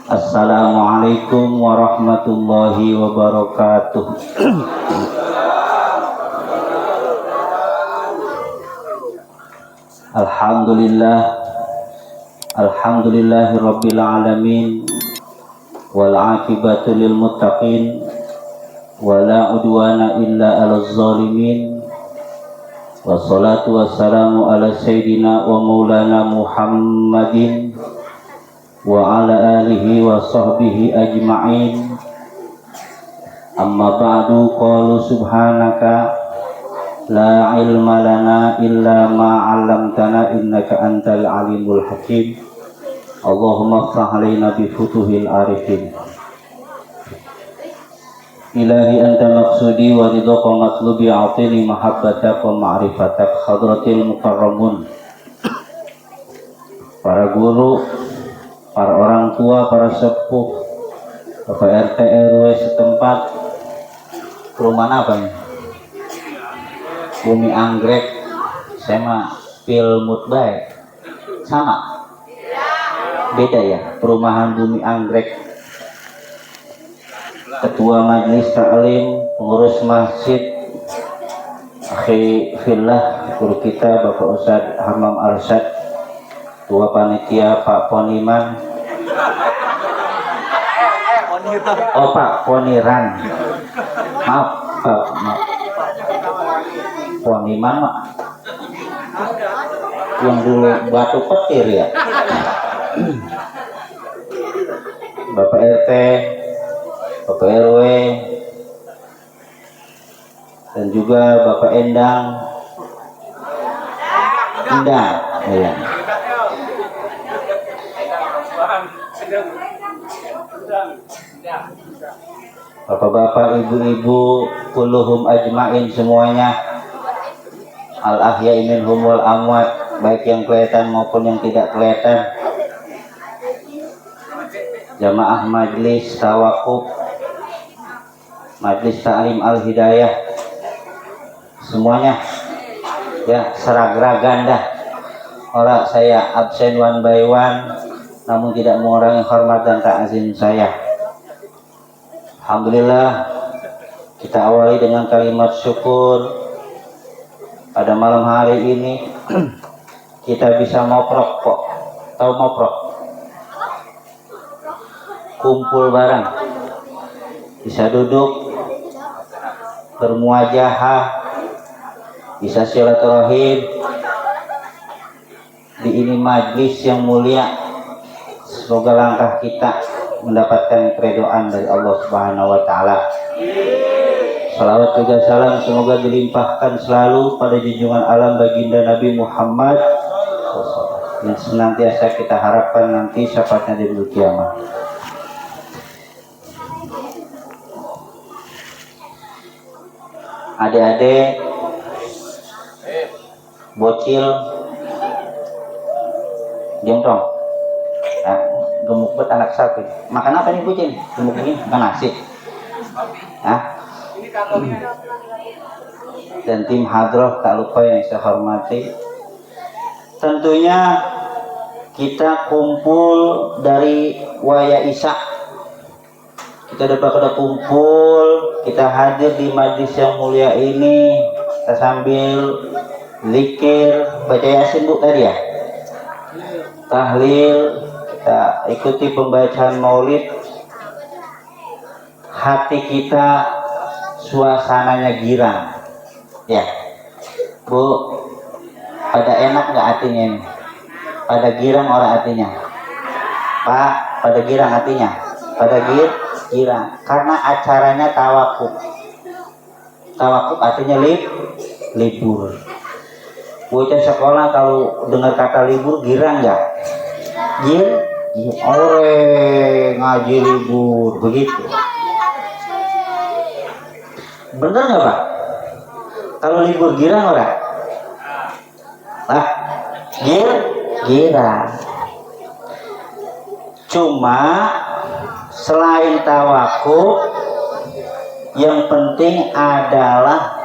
Assalamualaikum warahmatullahi wabarakatuh. Alhamdulillahirabbil alamin wal aqibatu lil muttaqin wala udwana illa 'alal zalimin. Wassalatu wassalamu ala sayyidina wa maulana Muhammadin wa ala alihi wa sahbihi ajma'in. Amma ba'du, qalu subhanaka la ilma lana illa ma 'allamtana innaka antal alimul hakim. Allahumma iftah alaina bi futuhil arifin. Ilahi anta maqsudi wa ridha matlubi, a'tini mahabbatak wa ma'rifatak. Hadratil mukarramun, para guru, para orang tua, para sepuh, Bapak RT RW setempat. Perumahan apa nih? Bumi Anggrek. Saya mah Pilmut baik. Sama? Beda ya? Perumahan Bumi Anggrek. Ketua Majelis Ta'lim, pengurus masjid, akhi fillah, guru kita Bapak Ustadz Hamam Arsyad, Ketua Panitia Pak Poniman. Oh Pak Poniran. Maaf Pak, maaf. Poniman mak yang dulu batu petir ya. Bapak RT, Bapak RW, dan juga Bapak Endang ya. Bapak-bapak, ibu-ibu, kulluhum ajmain semuanya, al ahya'i minhum wal amwat, baik yang kelihatan maupun yang tidak kelihatan, jamaah majlis tawakuf, majlis ta'lim al hidayah, semuanya ya, seragra ganda. Orang saya absen one by one, namun tidak mengurangi hormat dan ta'zim saya. Alhamdulillah, kita awali dengan kalimat syukur. Pada malam hari ini kita bisa moprok kok. Tahu moprok? Kumpul bareng, bisa duduk bermuajahah, bisa silaturahim di ini majlis yang mulia. Semoga langkah kita mendapatkan keridhaan dari Allah Subhanahu wa taala. Salawat juga salam semoga dilimpahkan selalu pada junjungan alam baginda Nabi Muhammad yang senantiasa kita harapkan nanti syafaatnya di hari kiamat. Adik-adik, bocil, jengtrong, nah, gemuk bet anak sapi. Makan apa nih bocil? Gemuk ini makan nasi. Dan tim hadroh tak lupa yang saya hormati. Tentunya kita kumpul dari Waya Isya. Kita udah kumpul, kita hadir di majlis yang mulia ini. Kita sambil zikir, baca Yasin bu tadi ya, tahlil, kita ikuti pembacaan maulid. Hati kita suasananya girang ya bu. Pada enak nggak hatinya ini? Pada girang orang hatinya Pak? Pada girang hatinya? Pada girang karena acaranya tawakuf. Tawakuf artinya libur. Bocah sekolah kalau dengar kata libur girang nggak? Ore ngaji libur begitu. Bener nggak Pak? Kalau libur girang orang? Girang. Cuma selain tawakuf, yang penting adalah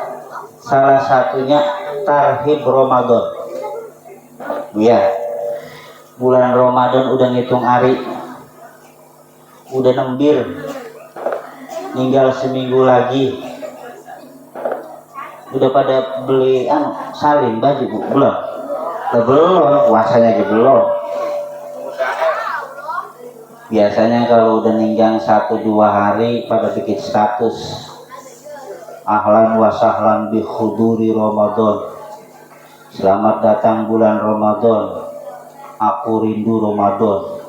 salah satunya tarhib Ramadan. Ya, bulan Ramadan udah ngitung hari. udah nembir, tinggal seminggu lagi. Udah pada beli salin baju Bu? Belum? Belum, puasanya juga belum. Biasanya kalau udah ninggang 1-2 hari pada bikin status, ahlan wa sahlan bi khuduri Ramadan, selamat datang bulan Ramadan, aku rindu Ramadan.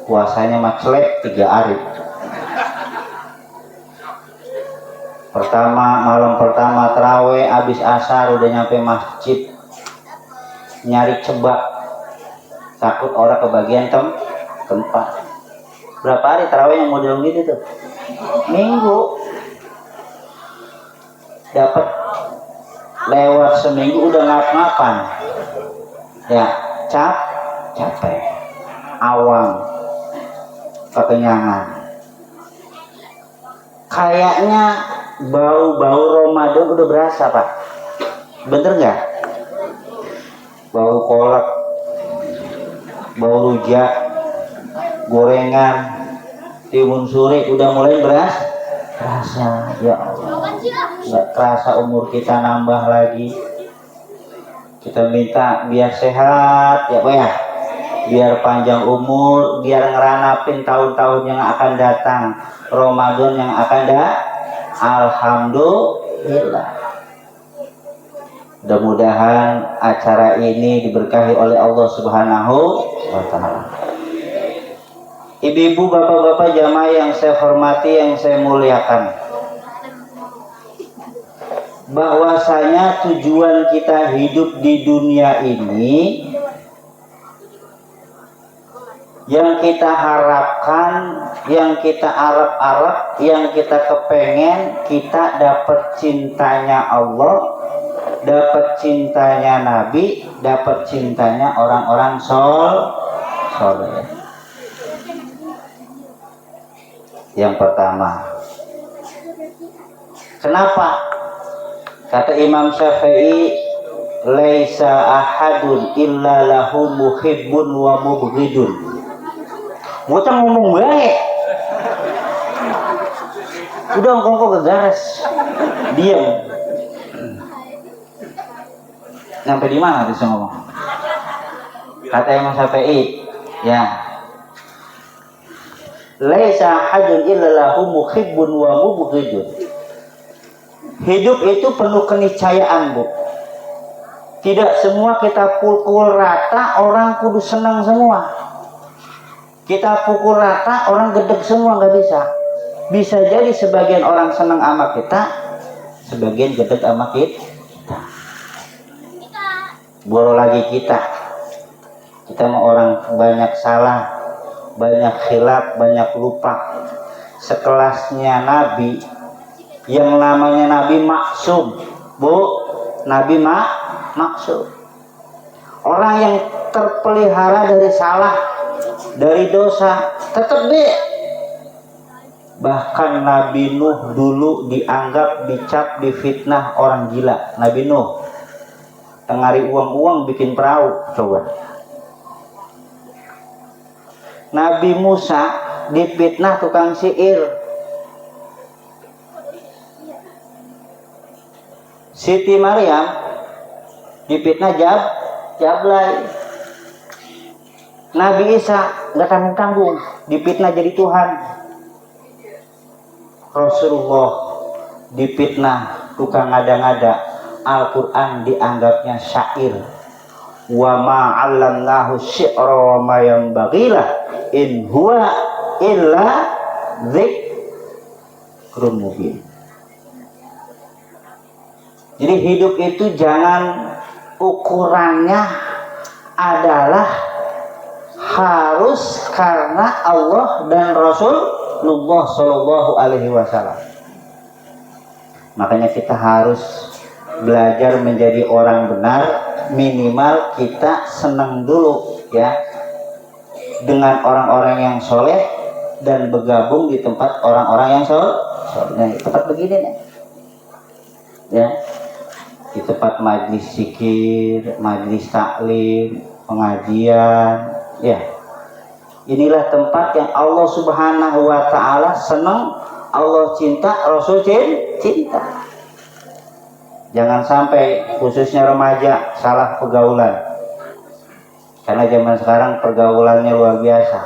Puasanya macelek 3 hari. Malam pertama terawih, habis asar udah nyampe masjid, nyari cebak, takut orang kebagian tempat. Berapa hari terawih yang model gitu tuh? Minggu. Dapat lewat seminggu udah ngap-ngapan. Ya, capek. Awam. Kekenyangan. Kayaknya bau-bau Ramadan udah berasa, Pak. Bener nggak? Bau kolak, bau rujak, gorengan, timun suri udah mulai berasa. Ya Allah, nggak terasa umur kita nambah lagi. Kita minta biar sehat ya Pak ya, biar panjang umur, biar ngeranapin tahun-tahun yang akan datang, Ramadan yang akan datang. Alhamdulillah. Mudah-mudahan acara ini diberkahi oleh Allah Subhanahu wa Ta'ala. Ibu-ibu, bapak-bapak jamaah yang saya hormati, yang saya muliakan, bahwasanya tujuan kita hidup di dunia ini, yang kita harapkan, yang kita arep-arep, yang kita kepengen, kita dapat cintanya Allah, dapat cintanya Nabi, dapat cintanya orang-orang soleh. Yang pertama, kenapa? Kata Imam Syafi'i, laisa ahadun illa lahu muhibbun wa mubghidun. Bocah ngomong baik. Udah ngomong ke garis. Diam. Sampai di mana bisa ngomong? Kata Imam Syafi'i, ya. Laisa ahadun illa lahu muhibbun wa mubghidun. Hidup itu penuh keniscayaan, Bu. Tidak semua kita pukul rata orang kudu senang semua. Kita pukul rata orang gedeg semua, nggak bisa. Bisa jadi sebagian orang senang sama kita, sebagian gedeg sama kita. Boro lagi kita mau orang banyak salah, banyak khilaf, banyak lupa. Sekelasnya Nabi, yang namanya Nabi maksum, Bu, Nabi maksum. Orang yang terpelihara dari salah, dari dosa, tetap bahkan Nabi Nuh dulu dianggap, dicap, difitnah orang gila. Nabi Nuh tengari uang-uang bikin perahu, coba. Nabi Musa difitnah tukang sihir. Siti Maryam difitnah jablay. Nabi Isa nggak tanggung-tanggung difitnah jadi Tuhan. Rasulullah difitnah tukang ngada-ngada. Al-Quran dianggapnya syair. Wa ma 'allamnahu syi'ra wa ma yanbaghilah in huwa illa dzikrun mubin. Jadi hidup itu jangan ukurannya adalah harus karena Allah dan Rasulullah Shallallahu Alaihi Wasallam. Makanya kita harus belajar menjadi orang benar, minimal kita senang dulu ya dengan orang-orang yang soleh dan bergabung di tempat orang-orang yang soleh. Nah, tempat begini nih ya, di tempat majlis zikir, majlis taklim, pengajian ya, Inilah tempat yang Allah Subhanahu wa Ta'ala senang, Allah cinta, Rasul cinta. Jangan sampai khususnya remaja salah pergaulan, karena zaman sekarang pergaulannya luar biasa.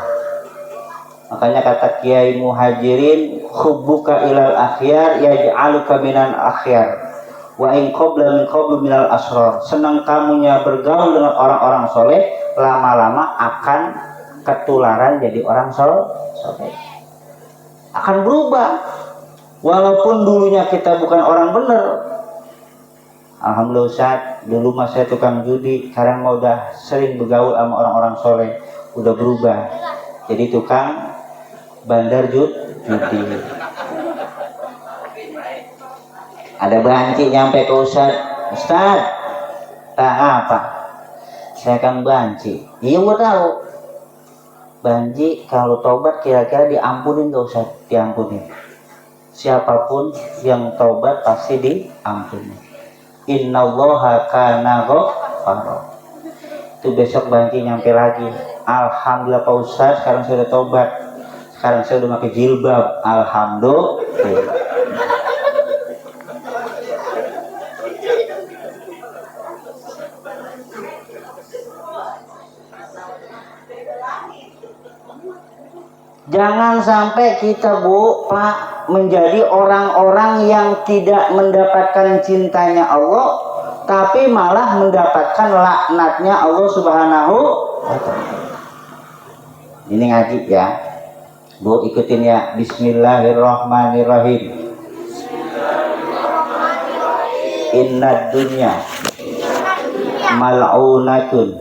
Makanya kata Kiai Muhajirin, hubbuka ilal akhyar yaj'aluka minal akhyar wa in qabla min qablu minal asrar. Senang kamunya bergaul dengan orang-orang soleh, lama-lama akan ketularan jadi orang soleh, akan berubah. Walaupun dulunya kita bukan orang benar. Alhamdulillah Ustaz, dulu mah saya tukang judi, sekarang mau udah sering bergaul sama orang-orang soleh, udah berubah jadi tukang bandar judi. Ada banci nyampe ke Ustaz, tak apa, saya kan banci. Iya gua tahu, banci kalau tobat kira-kira diampunin gak Ustaz? Diampunin. Siapapun yang tobat pasti diampuni. Innallaha kana ghaffara. Itu besok banci nyampe lagi, alhamdulillah Pak Ustaz, sekarang saya udah tobat, sekarang saya udah pakai jilbab, alhamdulillah. Jangan sampai kita Pak menjadi orang-orang yang tidak mendapatkan cintanya Allah, tapi malah mendapatkan laknatnya Allah Subhanahu wa Ta'ala. Ini ngaji ya Bu, ikutin ya. Bismillahirrahmanirrahim. Innad dunya mal'unatun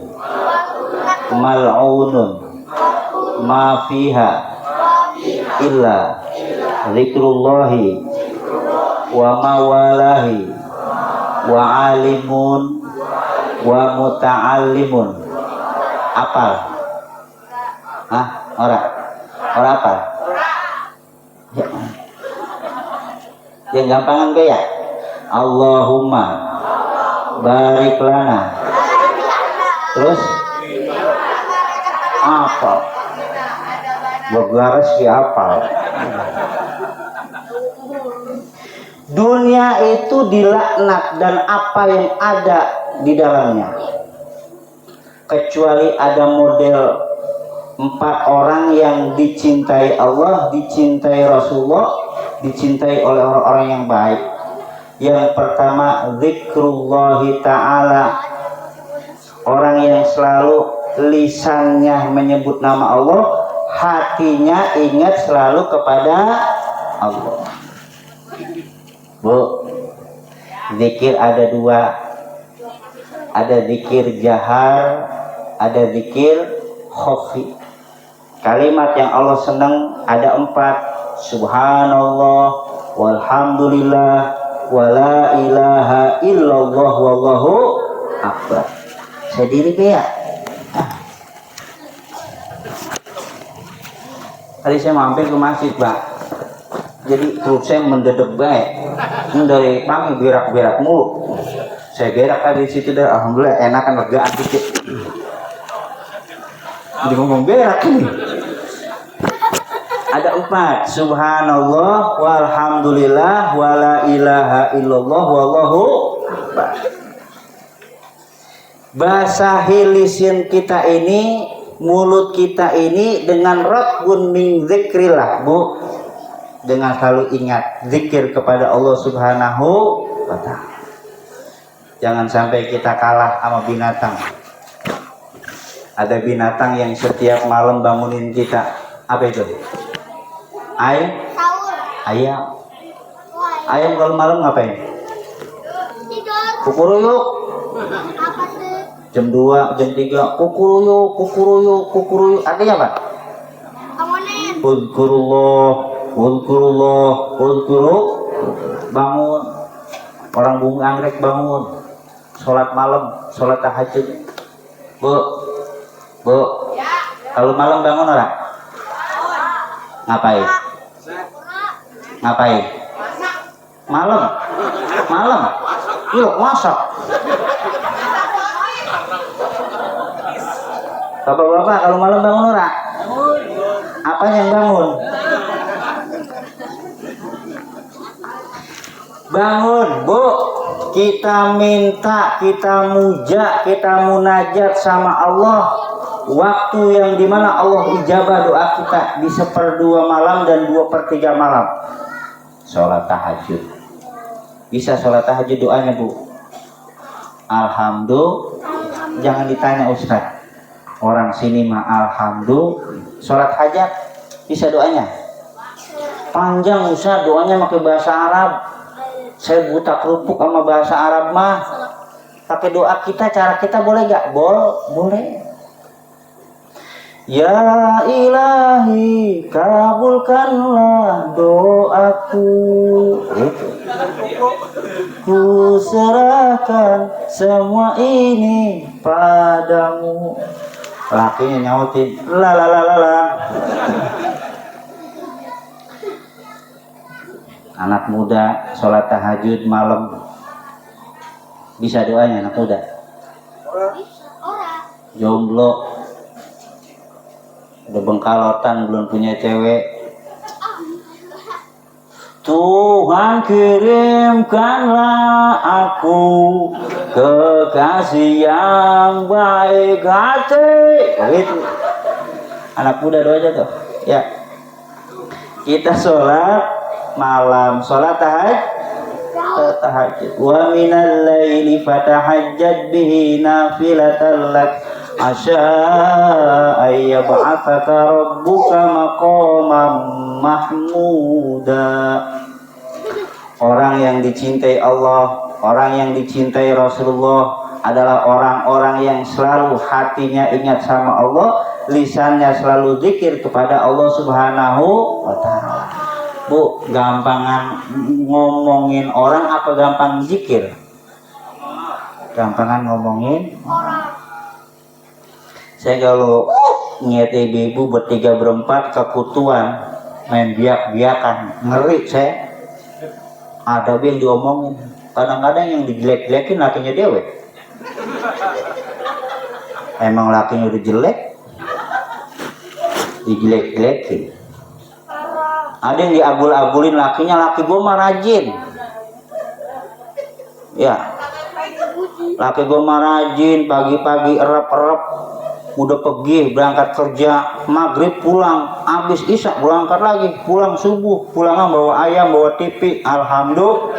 mal'unun ma fiha illa zikrullahi wa mawalahi wa alimun wa muta'allimun. Apal? Ora apal? Yang gampangan ya. Allahumma barik lana. Terus apa? Berlaras siapa? Dunia itu dilaknat dan apa yang ada di dalamnya, kecuali ada model 4 orang yang dicintai Allah, dicintai Rasulullah, dicintai oleh orang-orang yang baik. Yang pertama, zikrullahi ta'ala, orang yang selalu lisannya menyebut nama Allah, hatinya ingat selalu kepada Allah. Bu, zikir ada 2, ada zikir jahar, ada zikir khafi. Kalimat yang Allah senang ada 4, subhanallah, walhamdulillah, wala ilaha illallah, wallahu akbar. Saya diri ya. Tadi saya mampir ke masjid Pak, jadi perut saya mendedek baik, dari pagi berak-berak mulu. Saya berak tadi di situ dah, alhamdulillah enakan legaan dikit. Jadi ngomong berak ini. Ada 4, subhanallah, walhamdulillah, wala ilaha illallah, wallahu akbar. Basahi lisan kita ini, mulut kita ini dengan rabbun min zikrillah Bu, dengan selalu ingat zikir kepada Allah Subhanahu wa Ta'ala. Jangan sampai kita kalah sama binatang. Ada binatang yang setiap malam bangunin kita. Apa itu? Ayam. Ayam kalau malam ngapain? Tidur. Kukuruyuk. Apa sih? Jam 2, jam 3, kukuruyuk. Artinya apa? Bangunin. Udkurullah, bangun. Orang bunga anggrek bangun. Sholat malam, sholat tahajud. Bu, kalau malam bangun orang? Ngapain? Malam. Yuk masak. Bapak-bapak kalau malam bangun orang? Apa yang bangun? Bangun, Bu. Kita minta, kita muja, kita munajat sama Allah. Waktu yang dimana Allah ijabah doa kita di 1/2 malam dan 2/3 malam. Sholat tahajud. Bisa sholat tahajud doanya, Bu. Alhamdulillah. Jangan ditanya Ustaz. Orang sini mah alhamdulillah. Sholat hajat bisa doanya. Panjang Ustaz doanya pakai bahasa Arab. Saya buta kerupuk sama bahasa Arab mah. Pakai doa kita, cara kita boleh gak? Boleh. Ya ilahi, kabulkanlah doaku. Ku serahkan semua ini padamu. Lakinya nyautin, la. Anak muda sholat tahajud malam bisa doanya anak muda. Jomblo udah bengkalotan belum punya cewek. Tuhan kirimkanlah aku kekasih yang baik hati. Begitu. Anak muda doa aja tuh. Ya. Kita sholat malam, sholat tahajud. Wa minal laili fatahajjad bihi nafilatan lak asya ayyab'atsaka rabbuka maqaman mahmuda. Orang yang dicintai Allah, orang yang dicintai Rasulullah adalah orang-orang yang selalu hatinya ingat sama Allah, lisannya selalu zikir kepada Allah Subhanahu wa ta'ala. Bu, gampangan ngomongin orang apa gampang zikir? Gampangan ngomongin orang. Saya kalau ngeliat ibu-ibu bertiga berempat kekutuan main biak-biakan, ngeri saya. Ada yang diomongin, kadang-kadang yang dijelek-jelekin lakinya dewe. Emang lakinya udah jelek, dijelek-jelekin. Ada yang diabul-abulin lakinya, laki gue mah rajin. Ya, laki gue mah rajin, pagi-pagi erep-erep, udah pergi berangkat kerja, maghrib pulang, habis isya berangkat lagi, pulang subuh, pulang bawa ayam, bawa TV, alhamdulillah.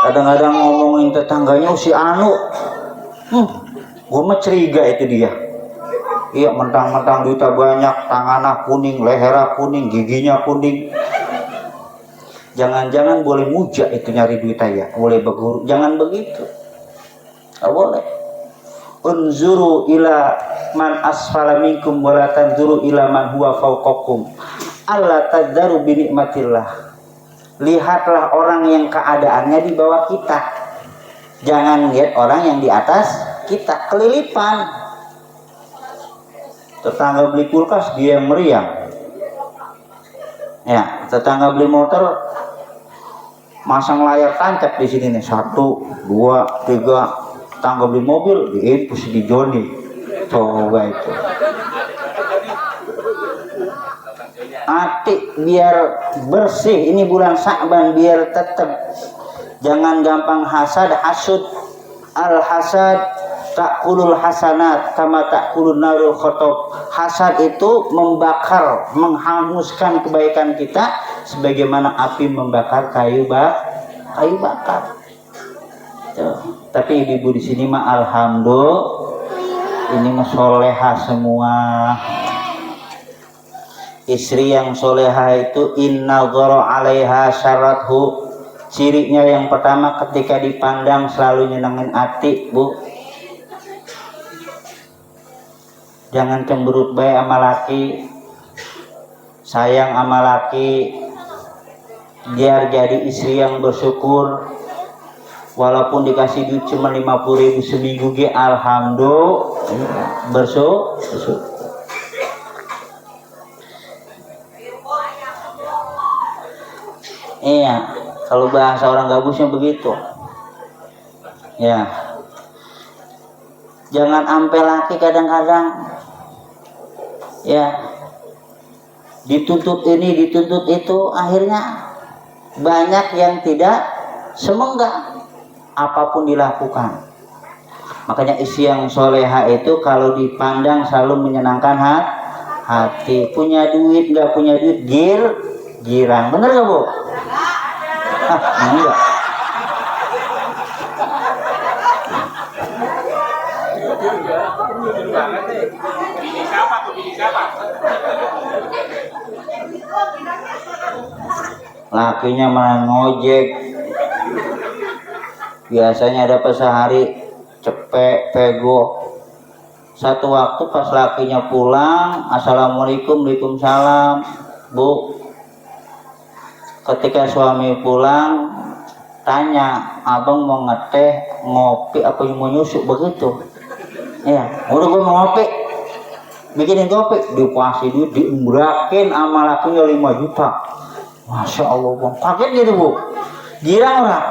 Kadang-kadang ngomongin tetangganya si Anu, gue mah curiga itu dia. Iya, mentang-mentang duitnya banyak, tangannya kuning, lehernya kuning, giginya kuning. Jangan-jangan boleh muja itu nyari duitnya ya, boleh berguru. Jangan begitu, tak boleh. Unzuru ila man asfala minkum wa la tanzuru ila man huwa fawqakum. Allah tadzaru bi nikmatillah. Lihatlah orang yang keadaannya di bawah kita. Jangan lihat orang yang di atas kita. Kelilipan. Tetangga beli kulkas dia yang meriang. Ya, tetangga beli motor masang layar tancap di sini nih. 1, 2, 3. Tetangga beli mobil diimpus di Joni. Coba itu. Hati biar bersih, ini bulan Sa'ban biar tetap. Jangan gampang hasad, hasud. Al hasad takulul hasanat kama takulun narul khotob. Hasad itu membakar, menghanguskan kebaikan kita sebagaimana api membakar kayu bakar. Tuh. Tapi ibu-ibu di sini mah alhamdulillah ini mah soleha semua. Istri yang soleha itu inna dhara 'alaiha syarathu. Cirinya yang pertama ketika dipandang selalu nyenengin hati, Bu. Jangan cemberut bae sama laki. Sayang sama laki. Biar jadi istri yang bersyukur. Walaupun dikasih duit cuma 50.000 seminggu ge alhamdulillah bersyukur. Iya, Kalau bahasa orang gabusnya begitu. Ya. Jangan sampai laki kadang-kadang ya dituntut ini, dituntut itu, akhirnya banyak yang tidak semenggak apapun dilakukan. Makanya istri yang soleha itu kalau dipandang selalu menyenangkan hati. Punya duit, nggak punya duit, girang. Bener nggak, Bu? Enggak. Lakinya malah ngojek. Biasanya dapat sehari cepet pego. Satu waktu pas lakinya pulang, assalamualaikum, waalaikumsalam, Bu. Ketika suami pulang, tanya, abang mau ngeteh, ngopi, apa mau nyusuk, begitu. Iya, udah gue mau ngopi, bikinin kopi, dikasih duit, diembrakin sama lakinya 5 juta. Masya Allah, Bang. Kaget gitu, Bu. Girang orang.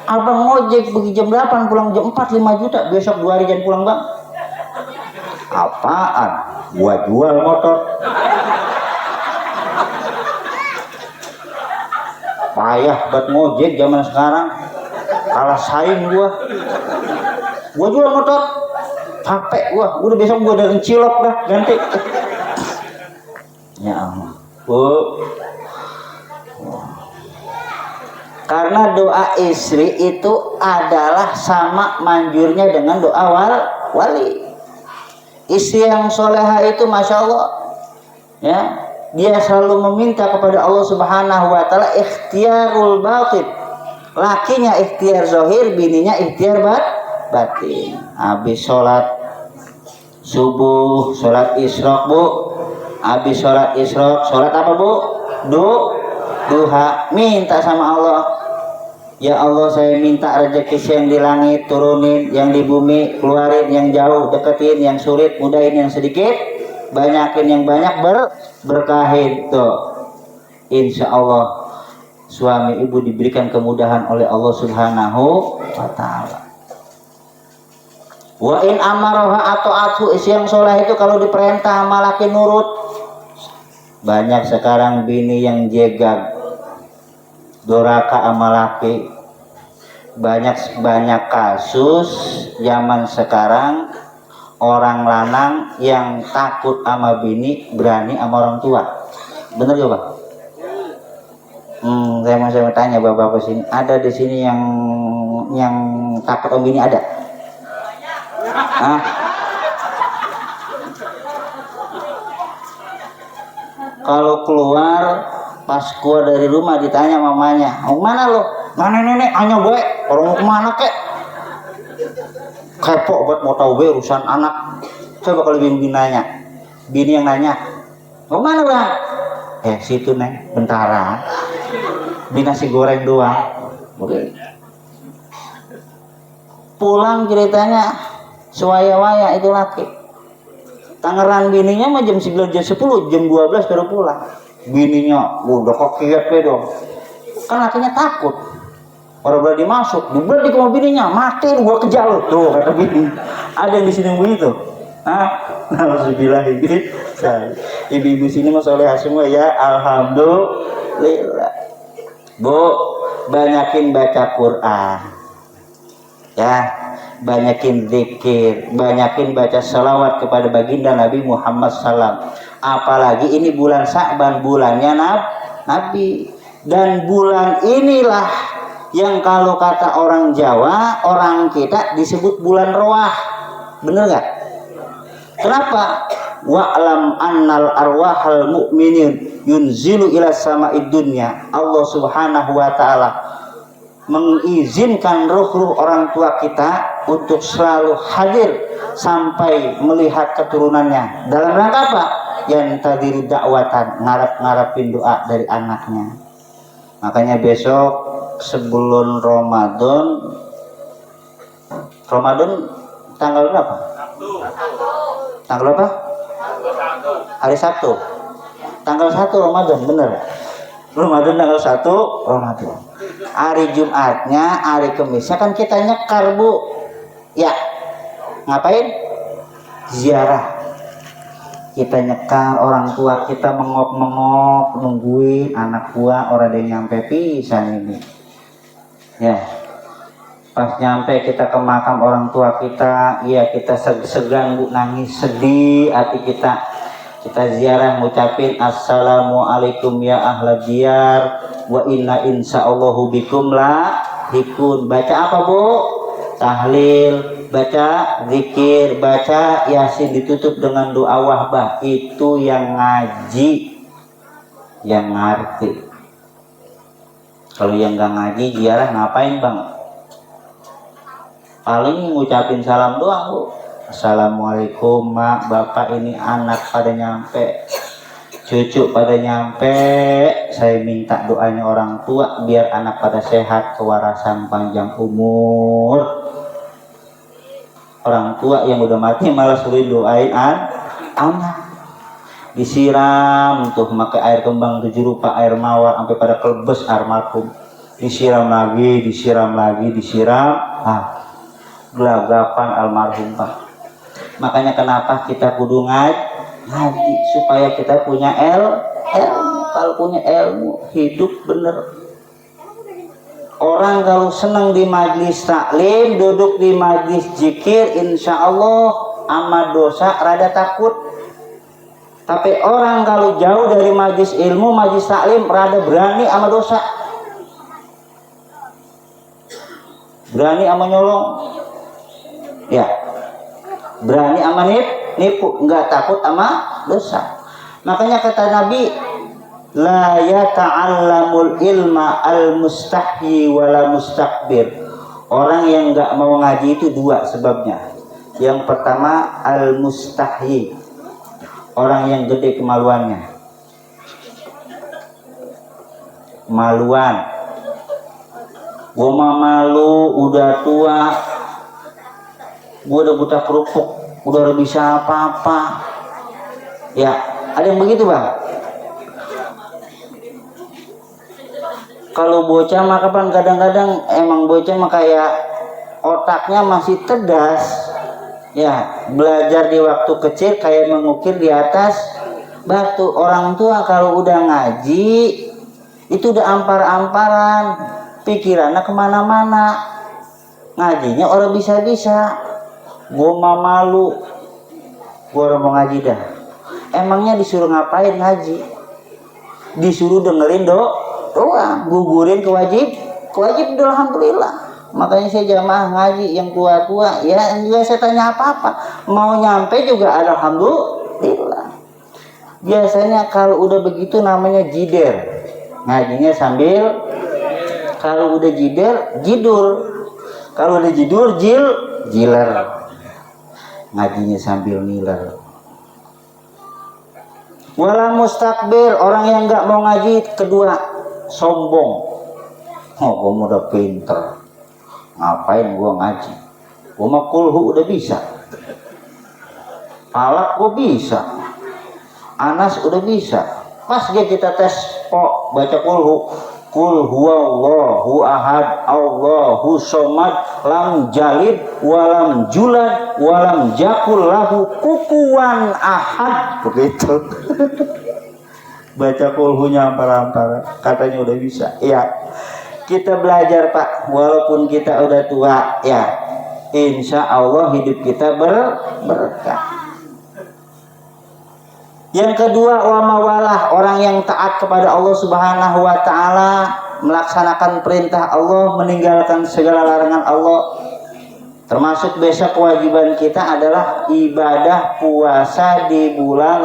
Abang ngojek pergi jam 8, pulang jam 4, 5 juta. Besok 2 hari jangan pulang, Bang. Apaan? Gua jual motor. Payah buat ngojek zaman sekarang. Kalah saing gua. Gua jual motor. Capek gua. Udah besok gua dari cilok dah, ganti. Ya Allah. Bu. Karena doa istri itu adalah sama manjurnya dengan doa wali. Istri yang soleha itu masya Allah, ya, dia selalu meminta kepada Allah Subhanahu Wa Taala ikhtiarul batin. Lakinya ikhtiar zahir, bininya ikhtiar batin. Habis sholat subuh, sholat isyraq, Bu. Habis sholat isyraq, sholat apa, Bu? Duha, minta sama Allah, ya Allah, saya minta rezeki yang di langit turunin, yang di bumi keluarin, yang jauh deketin, yang sulit mudahin, yang sedikit banyakin, yang banyak berkahin. Tuh, insya Allah suami ibu diberikan kemudahan oleh Allah Subhanahu Wa Taala. Wa in amaroha atau atu, isi yang soleh itu kalau diperintah sama laki nurut. Banyak sekarang bini yang jegang, doraka sama laki. Banyak kasus zaman sekarang orang lanang yang takut sama bini, berani sama orang tua. Bener gak, Bang? Saya mau tanya bapak-bapak sini, ada di sini yang takut sama bini, ada? Hah? Kalau keluar, pas keluar dari rumah ditanya mamanya, mau mana lo? Mana nenek, hanya gue, orang mau kemana kek? Kepo buat mau tahu gue urusan anak. Coba kalau bini nanya, bini yang nanya, mau mana, Bang? Situ neng, bentaran. Bini nasi goreng doang. Oke. Pulang ceritanya, sewaya-waya itu laki. Tangeran bininya mah jam 9, jam 10, jam 12 baru pulang. Bininya udah kokiat dong. Kan lakinya takut. Orang berani masuk, diberdi ke bininya, mati gua kejar lo. Tuh kata bini. Ada yang di sini begitu. Alhamdulillah ini. Ibu-ibu sini mah solehah semua ya. Alhamdulillah. Bu, banyakin baca Quran. Ya. Banyakin zikir, banyakin baca salawat kepada baginda Nabi Muhammad SAW. Apalagi ini bulan Sya'ban, bulannya Nabi. Dan bulan inilah yang kalau kata orang Jawa, orang kita disebut bulan roah. Bener gak? Kenapa? Wa'lam annal arwahal mu'minin yunzilu ila sama'id dunya. Allah Subhanahu Wa Ta'ala mengizinkan ruh-ruh orang tua kita untuk selalu hadir sampai melihat keturunannya. Dalam rangka apa? Yang tadiru dakwatan, ngarap-ngarapin doa dari anaknya. Makanya besok sebelum Ramadan tanggal berapa? Tanggal berapa? Hari Sabtu. Tanggal 1 Ramadan, bener. Ramadan tanggal 1 Ramadan. hari Jumatnya, hari Kemisnya kan kita nyekar Bu. Ya, ngapain? Ziarah. Kita nyekar, orang tua kita mengok-mengok nungguin anak buah orang yang nyampe pisan ini. Ya, pas nyampe kita ke makam orang tua kita, ya kita segan Bu, nangis sedih hati kita. Kita ziarah ngucapin assalamualaikum ya ahla diyar wa inna insyaallahu bikum lahikun. Baca apa Bu? Tahlil, baca zikir, baca yasin, ditutup dengan doa wahbah. Itu yang ngaji, yang ngerti. Kalau yang gak ngaji ziarah ngapain Bang? Paling ngucapin salam doang Bu. Assalamualaikum mak, bapak, ini anak pada nyampe, cucu pada nyampe, saya minta doanya orang tua biar anak pada sehat, kewarasan, panjang umur. Orang tua yang udah mati malah suruh doain anak. Disiram tuh pakai air kembang 7 rupa, air mawar sampai pada kelebes almarhum. Disiram lagi, gelagapan almarhum Pak. Makanya kenapa kita kudu ngaji, supaya kita punya ilmu. Kalau punya ilmu hidup bener. Orang kalau senang di majlis taklim, duduk di majlis zikir, insya Allah amat dosa rada takut. Tapi orang kalau jauh dari majlis ilmu, majlis taklim, rada berani sama dosa, berani sama nyolong, ya, berani sama nipu, nggak takut sama dosa. Makanya kata Nabi, la yata'allamul ilma al-mustahyi wala mustakbir. Orang yang nggak mau ngaji itu 2 sebabnya. Yang pertama al-mustahyi, orang yang gede kemaluannya, maluan. Gua mah malu, udah tua, gua udah buta kerupuk, udah bisa apa-apa. Ya, ada yang begitu Bang. Kalau bocah mah kapan, kadang-kadang emang bocah mah kayak otaknya masih cerdas. Ya, belajar di waktu kecil kayak mengukir di atas batu. Orang tua kalau udah ngaji itu udah ampar-amparan, pikirannya kemana-mana. Ngajinya orang bisa-bisa. Gua mah malu, gua mau ngaji dah. Emangnya disuruh ngapain ngaji? Disuruh dengerin doang, gugurin kewajib alhamdulillah. Makanya saya jamaah ngaji yang tua-tua, ya juga saya tanya apa-apa, mau nyampe juga alhamdulillah. Biasanya kalau udah begitu namanya jider, ngajinya sambil, kalau udah jider jidur, kalau udah jidur jiler, ngajinya sambil niler. Wala mustakbir, orang yang nggak mau ngaji. Kedua, sombong. Oh, gua udah pinter, ngapain gua ngaji? Gua mah kulhu udah bisa, Falak gua bisa, Anas udah bisa. Pas dia kita tes baca kulhu, kul huwallahu ahad, Allahu somad, lam jalid walam julad walam jakul lahu kufuwan ahad. Begitu. Baca kulhunya ampar-ampar, katanya udah bisa. Ya, kita belajar Pak, walaupun kita udah tua, ya, insya Allah hidup kita berkah. Yang kedua, wa mawalah, orang yang taat kepada Allah Subhanahu wa taala, melaksanakan perintah Allah, meninggalkan segala larangan Allah. Termasuk besok kewajiban kita adalah ibadah puasa di bulan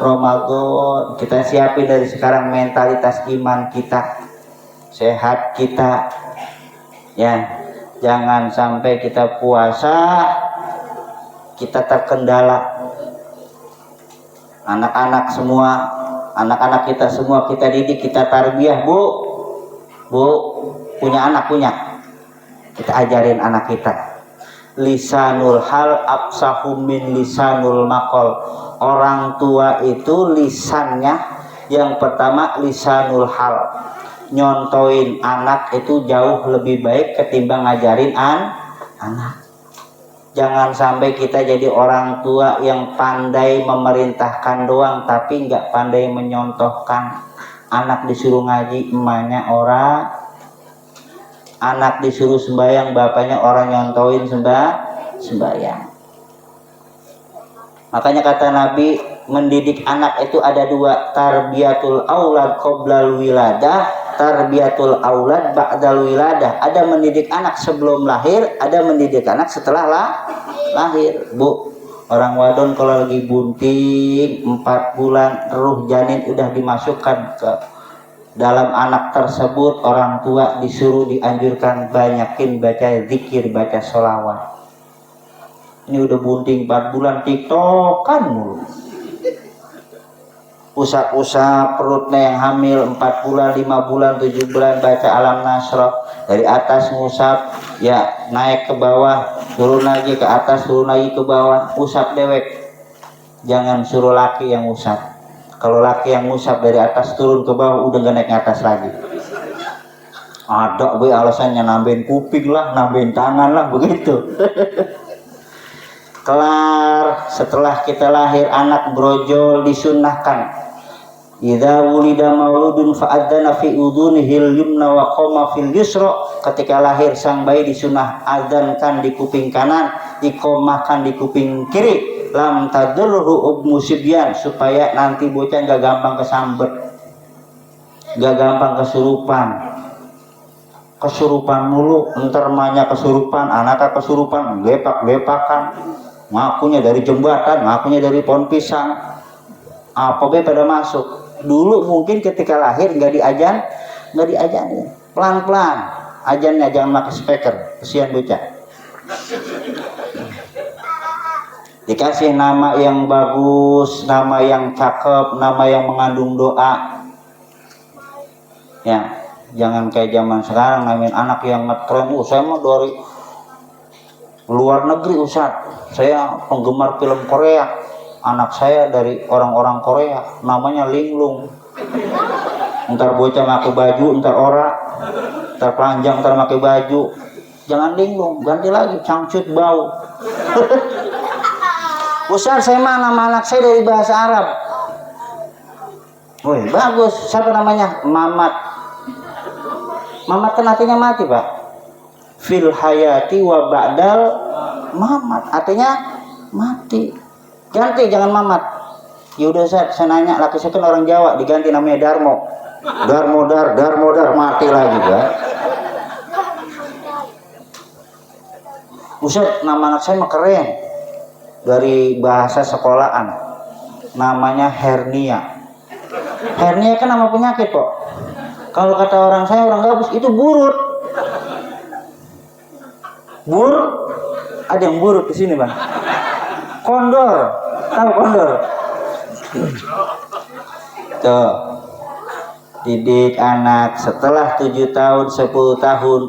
Ramadan. Kita siapin dari sekarang mentalitas iman kita, sehat kita. Ya, jangan sampai kita puasa kita terkendala. Anak-anak kita semua kita didik, kita tarbiyah Bu, punya anak, kita ajarin anak kita. Lisanul hal absahum min lisanul maqal. Orang tua itu lisannya yang pertama lisanul hal, nyontoin anak itu jauh lebih baik ketimbang ngajarin anak. Jangan sampai kita jadi orang tua yang pandai memerintahkan doang tapi nggak pandai menyontohkan. Anak disuruh ngaji, emaknya orang. Anak disuruh sembahyang, bapaknya orang nyontoin sembahyang. Makanya kata Nabi, mendidik anak itu ada dua, tarbiyatul aulad qoblal wiladah, tarbiyatul aulad ba'dal wiladah. Ada mendidik anak sebelum lahir, ada mendidik anak setelah lahir. Bu, orang wadon kalau lagi bunting 4 bulan, ruh janin udah dimasukkan ke dalam anak tersebut, orang tua disuruh dianjurkan banyakin baca zikir, baca sholawat. Ini udah bunting 4 bulan tiktokan mulu. Usap-usap perutnya yang hamil 4 bulan, 5 bulan, 7 bulan baca alam nasrah. Dari atas ngusap, ya naik ke bawah, turun lagi ke atas, turun lagi ke bawah, usap dewek. Jangan suruh laki yang usap. Kalau laki yang ngusap dari atas turun ke bawah, udah gak naik ke atas lagi. Ada alasannya nambahin kuping lah, nambahin tangan lah, begitu. Kelar, setelah kita lahir anak brojol disunnahkan. Idza wulida mauludun fa'adzana fi udhunihil yumna wa qama fil yusra. Ketika lahir sang bayi disunnah adzankan di kuping kanan, iqamahkan di kuping kiri. Lam tadurru musibyan, supaya nanti bocah enggak gampang kesambet. Enggak gampang kesurupan mulu, entar emaknya kesurupan, anaknya kesurupan, lepak-lepakan. Ngakunya dari jembatan, ngakunya dari pohon pisang. Apa be pada masuk. Dulu mungkin ketika lahir nggak diajarin. Pelan-pelan ajannya, jangan pakai speaker, kesian bocah. Dikasih nama yang bagus, nama yang cakep, nama yang mengandung doa. Ya, jangan kayak zaman sekarang namain anak yang ngetren. Saya mau dari luar negeri Ustaz, saya penggemar film Korea, anak saya dari orang-orang Korea, namanya Linglung. Ntar bocah pakai baju, ntar ora, ntar panjang, ntar pakai baju. Jangan Linglung, ganti lagi Cangcut Bau. Ustaz, saya mah nama anak saya dari bahasa Arab. Woi, bagus. Siapa namanya? Mamat. Mamat kan artinya mati, Pak. Fil hayati wa ba'dal mamat, artinya mati. Ganti, jangan Mamat. Ya udah saya nanya, laki saya kan orang Jawa, diganti namanya Darmo. Darmodar, mati lagi, Pak. Ustaz, nama anak saya mah keren. Dari bahasa sekolahan. Namanya hernia. Hernia kan nama penyakit, kok. Kalau kata orang saya, orang gabus, itu burut. Ada yang buruk di sini, Bang. Kondor, tahu kondor? Tuh, didik anak setelah 7 tahun, 10 tahun,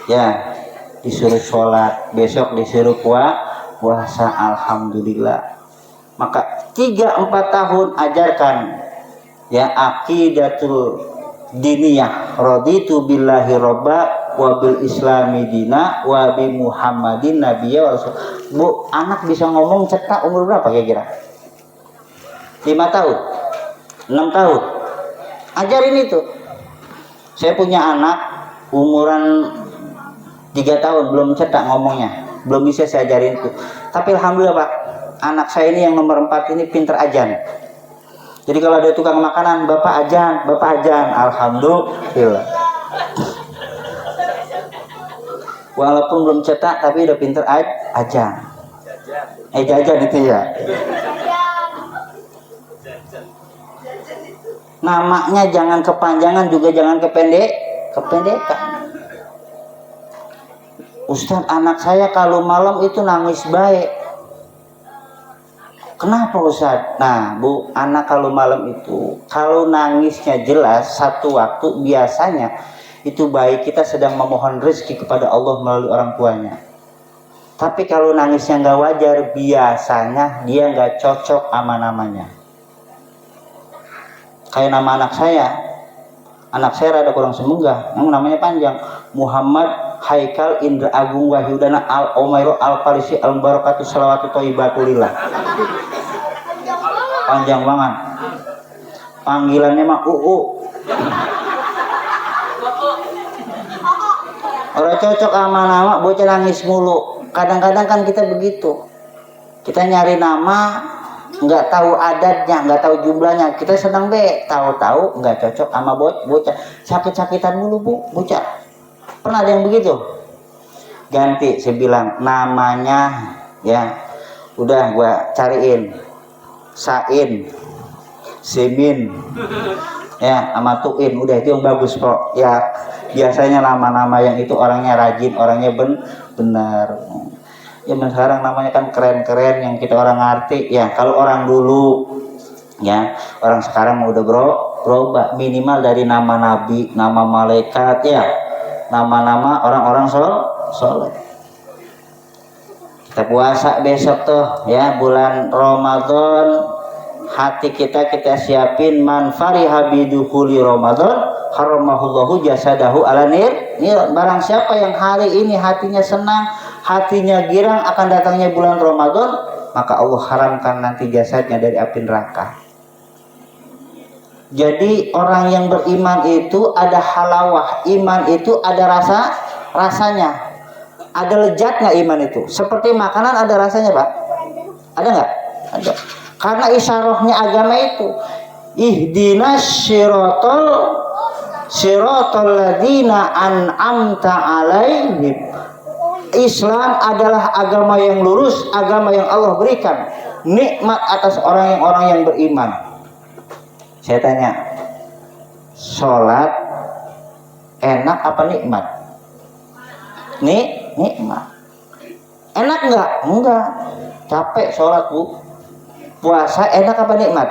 ya disuruh sholat, besok disuruh puasa, alhamdulillah. Maka 3-4 tahun ajarkan, ya aqidatul diniyah, raditu billahi robba wa bil islami dina wa bi muhammadin nabiyya wa rasul. Bu, anak bisa ngomong cetak umur berapa kira-kira? 5 tahun, 6 tahun. Ajarin itu. Saya punya anak umuran 3 tahun belum cetak ngomongnya, belum bisa saya ajarin itu. Tapi alhamdulillah, Pak, anak saya ini yang nomor 4 ini pinter ajan. Jadi kalau ada tukang makanan, bapak ajan, alhamdulillah. Walaupun belum cetak tapi udah pinter ajan. Jajan itu ya. Namanya jangan kepanjangan, juga jangan kependekan. Ustaz, anak saya kalau malam itu nangis baik. Kenapa Ustaz? Nah, Bu, anak kalau malam itu kalau nangisnya jelas satu waktu, biasanya itu baik, kita sedang memohon rezeki kepada Allah melalui orang tuanya. Tapi kalau nangisnya nggak wajar, biasanya dia nggak cocok sama namanya. Kayak nama anak saya, Anak saya rada kurang semenggah, yang namanya panjang. Muhammad Haikal Indra Agung Wahyudana Al Omairo Al Farisi Al Barakatuh Salawatu Thayyibatulillah. Panjang banget. Panggilannya mah UU. Orang cocok sama nama bocah nangis mulu. Kadang-kadang kan kita begitu. Kita nyari nama nggak tahu adatnya, nggak tahu jumlahnya, kita senang be, tahu-tahu nggak cocok sama bocah, sakit-sakitan mulu bu, bocah. Pernah ada yang begitu? Ganti, saya bilang namanya ya, udah gua cariin, Sain, Simin, ya, sama Tuin, udah itu yang bagus kok. Ya biasanya nama-nama yang itu orangnya rajin, orangnya benar. Ya sekarang namanya kan keren-keren yang kita orang ngerti ya. Kalau orang dulu ya, orang sekarang udah berubah, minimal dari nama nabi, nama malaikat ya, nama-nama orang-orang soleh. Kita puasa besok tuh ya, bulan Ramadan. Hati kita siapin, man fariha bidukhuli Ramadan haramahullahu jasadahu ala nir. Barang siapa yang hari ini hatinya senang, hatinya girang akan datangnya bulan Ramadan, maka Allah haramkan nanti jasadnya dari api neraka. Jadi orang yang beriman itu ada halawah, iman itu ada rasanya, ada lezatnya iman itu. Seperti makanan ada rasanya Pak? Ada nggak? Ada. Karena isyarahnya agama itu ihdinas siratal ladzina an'amta alaihim. Islam adalah agama yang lurus, agama yang Allah berikan nikmat atas orang yang beriman. Saya tanya, sholat enak apa nikmat? Nikmat. Enak enggak? Enggak. Capek sholat bu. Puasa enak apa nikmat?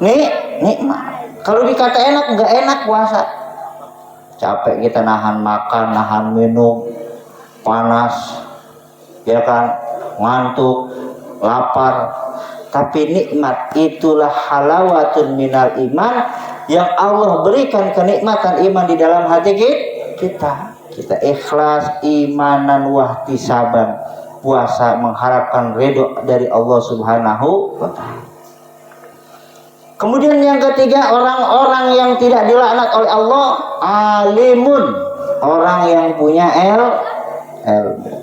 Nikmat. Kalau dikata enak, enggak enak puasa. Capek kita nahan makan, nahan minum, panas, ya kan, ngantuk, lapar. Tapi nikmat itulah halawatun minal iman, yang Allah berikan kenikmatan iman di dalam hati kita. Kita ikhlas, imanan wahtisaban, puasa mengharapkan ridho dari Allah Subhanahu wa ta'ala. Kemudian yang ketiga, orang-orang yang tidak dilaknat oleh Allah, alimun, orang yang punya ilmu.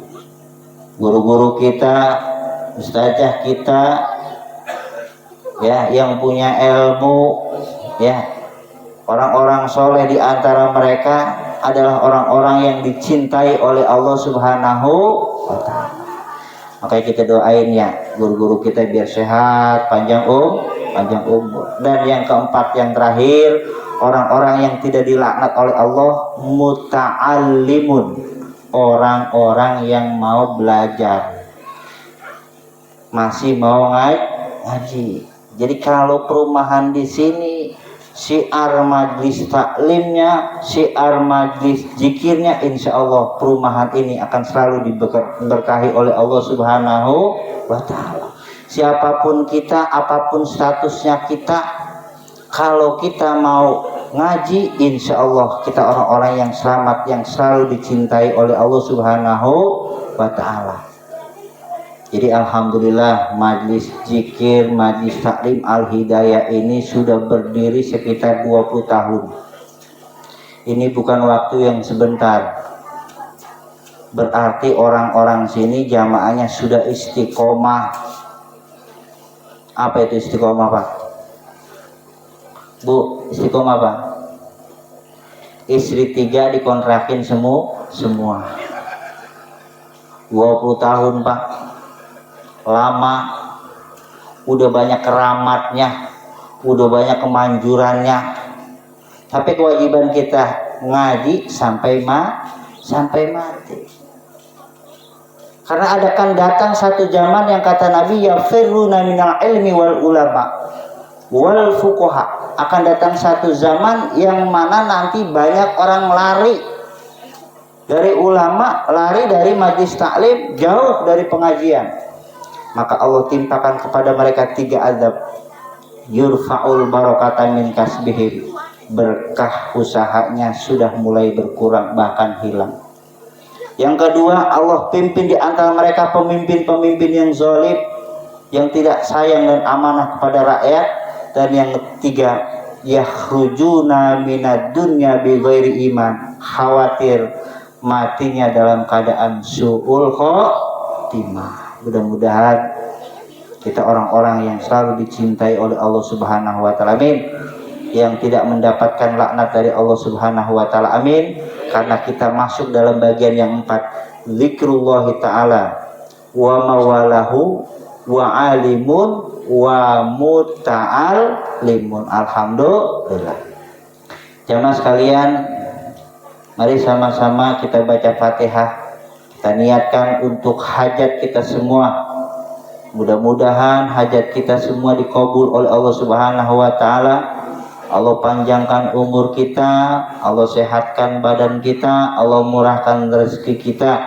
Guru-guru kita, ustazah kita ya, yang punya ilmu ya, orang-orang soleh di antara mereka adalah orang-orang yang dicintai oleh Allah Subhanahu wa ta'ala. Makanya kita doain ya guru-guru kita biar sehat, panjang umur. Dan yang keempat, yang terakhir, orang-orang yang tidak dilaknat oleh Allah, muta'allimun, orang-orang yang mau belajar, masih mau ngaji. Jadi kalau perumahan di sini syiar majlis taklimnya, syiar majlis zikirnya, insya Allah perumahan ini akan selalu diberkahi oleh Allah Subhanahu wa ta'ala. Siapapun kita, apapun statusnya kita, kalau kita mau ngaji, insya Allah kita orang-orang yang selamat, yang selalu dicintai oleh Allah Subhanahu wa ta'ala. Jadi alhamdulillah majlis zikir, majlis taklim Al-Hidayah ini sudah berdiri sekitar 20 tahun. Ini bukan waktu yang sebentar. Berarti orang-orang sini jamaahnya sudah istiqomah. Apa itu istiqomah Pak? Bu, istiqomah Pak? Istri 3 dikontrakin semua. 20 tahun Pak. Lama, udah banyak keramatnya, udah banyak kemanjurannya, tapi kewajiban kita ngaji sampai mati. Karena akan datang satu zaman yang kata Nabi, yafirruna minal ilmi wal ulama wal fuqaha. Akan datang satu zaman yang mana nanti banyak orang lari dari ulama, lari dari majlis taklim, jauh dari pengajian. Maka Allah timpakan kepada mereka 3 azab. Yurfa'ul barakata min kasbihim. berkah usahanya sudah mulai berkurang bahkan hilang. Yang kedua, Allah pimpin di antara mereka pemimpin-pemimpin yang zalim, yang tidak sayang dan amanah kepada rakyat. Dan yang ketiga, yakhrujuna minad dunya bighairi iman, khawatir matinya dalam keadaan su'ul khotimah. Mudah-mudahan kita orang-orang yang selalu dicintai oleh Allah Subhanahu wa taala, amin, yang tidak mendapatkan laknat dari Allah Subhanahu wa taala, amin, karena kita masuk dalam bagian yang 4, zikrullah taala wa mawalahu wa alimun wa muta'allimun. Alhamdulillah. Jamaah sekalian, mari sama-sama kita baca Fatihah. Kita niatkan untuk hajat kita semua. Mudah-mudahan hajat kita semua dikabul oleh Allah Subhanahu wa taala. Allah panjangkan umur kita, Allah sehatkan badan kita, Allah murahkan rezeki kita,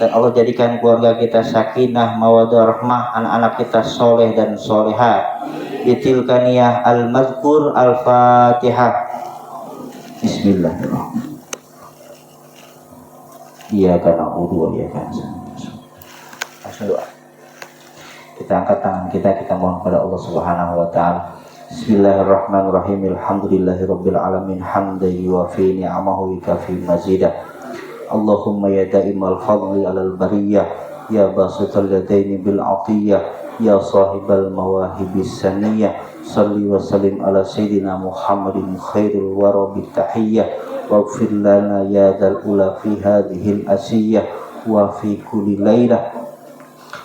dan Allah jadikan keluarga kita sakinah, mawaddah, rahmah, anak-anak kita soleh dan soleha. Bitilkaniyah al-mazkur al-fatihah. Bismillahirrahmanirrahim. Iyyaka na'budu wa iyyaka nasta'in. Langsung doa. Kita angkat tangan kita mohon kepada Allah Subhanahu wa taala. Bismillahirrahmanirrahim. Alhamdulillahirabbil alamin hamdan yuwafi ni'amahu wa yukafi mazidah. Allahumma ya da'imal fadli 'alal bariyah, ya basital yadaini bil 'atiyah, ya sahibal mawahibis saniyah. Shalli wa sallim ala sayyidina Muhammadin khairil wara bit tahiyyah. Waghfir lana ya dzal ula fi hadhil asiyah wa fi kulli lailah.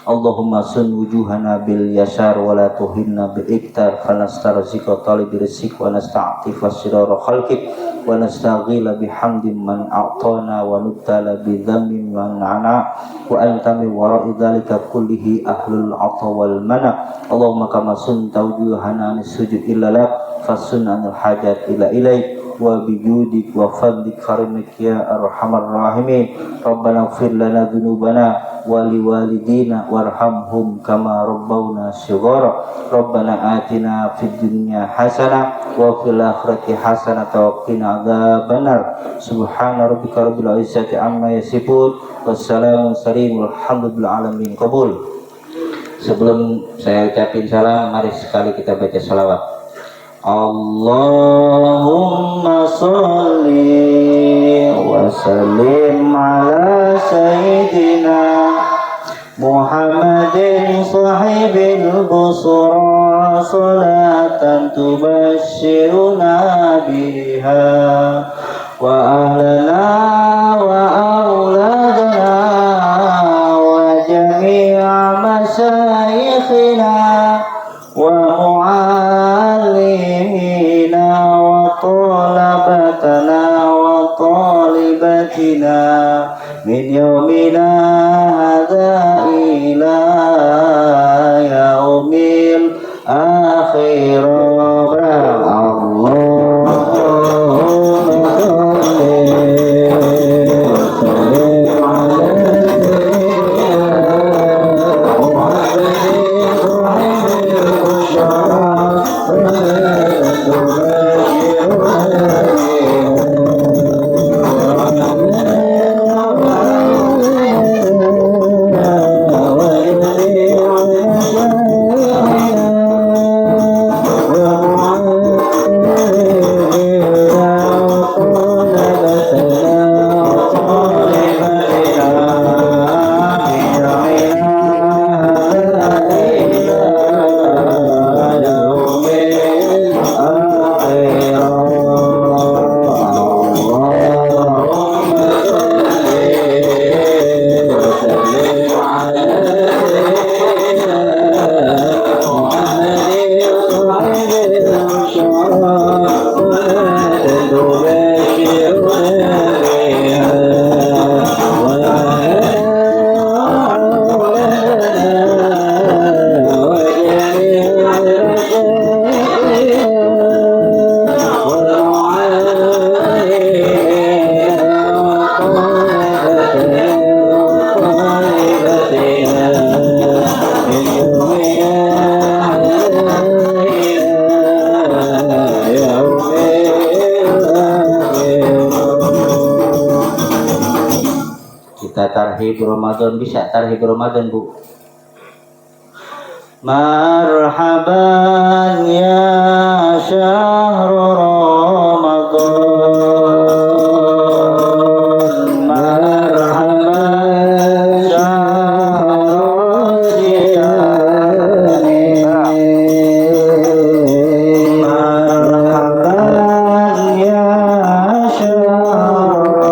Allahumma sun wujuhana bil yasar wa la tuhinna bil iktar, fanastarziqa talibir rizq wa nasta'tifa sirara khalqik wa nastaghila bihamdin man a'tana wa nubtala bi dhammin man ana wa anta min wara'i dhalika kullihi ahlul 'atha wal mana. Allahumma kama sunta wujuhana nisujud illa lak fasun anil hajat ila ilaik wa bijudik wa fadlik karimik ya arhamar rahimin. Rabbana ighfir lana dhunubana wa liwalidina warhamhum kama rabbawna shighara. Rabbana atina fid dunya hasanah wa fil akhirati hasanah wa qina adzabannar. Subhana rabbika rabbil izzati amma yasifun wassalamun salimul hamdulillahi alamin. Qabul. Sebelum saya ucapin salam, mari sekali kita baca salawat. Allahumma sholli wa sallim ala sayyidina Muhammadin sahibil busra, salatan tubashshiruna biha wa ahlana wa auladana wa jami'a masyayikhina wa mu'allimina wa talabatana wa talibatina min yaumina hadza ila yaumil akhirah. Kita tarhib Ramadan, bisa tarhib Ramadan Bu. Marhaban ya syahrul Ramadan, marhaban syahrul jiyani, marhaban ya syahrul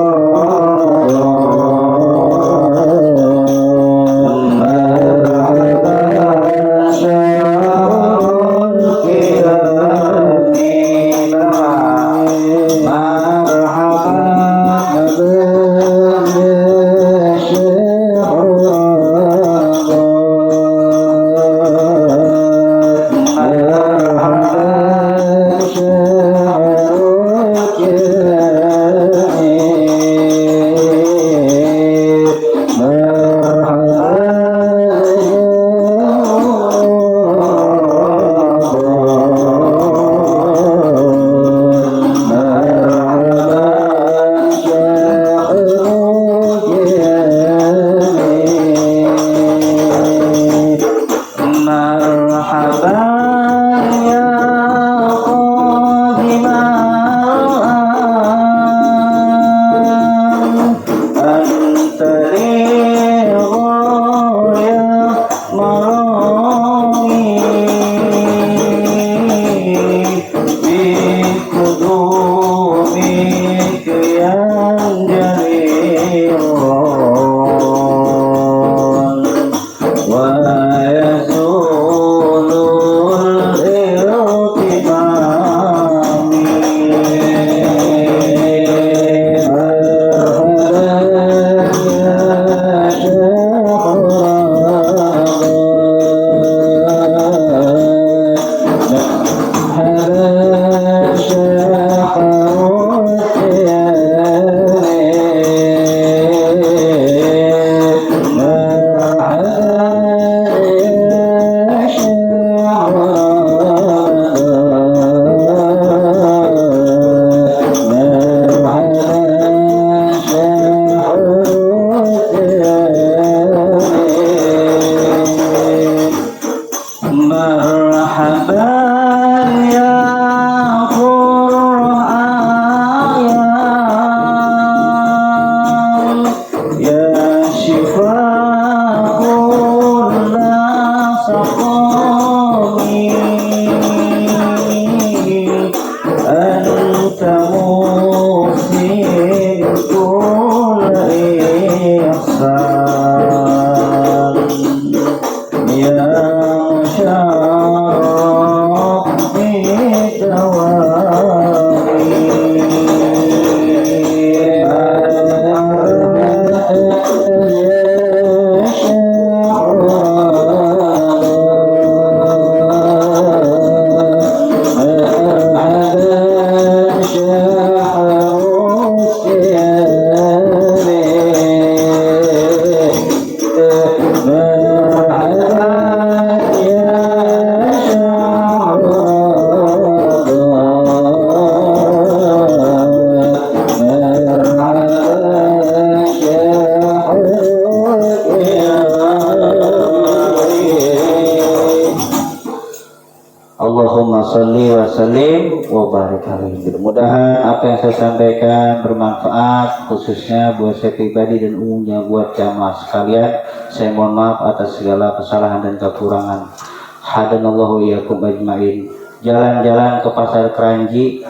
Allahumma sholli wa sallim wa barik alaihi. Mudah-mudahan apa yang saya sampaikan bermanfaat, khususnya buat saya pribadi dan umumnya buat jamaah sekalian. Saya mohon maaf atas segala kesalahan dan kekurangan. Hadanallahu iyyakum ajmain. Jalan-jalan ke pasar Keranji,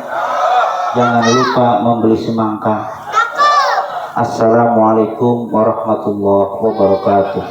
jangan lupa membeli semangka. Assalamualaikum warahmatullahi wabarakatuh.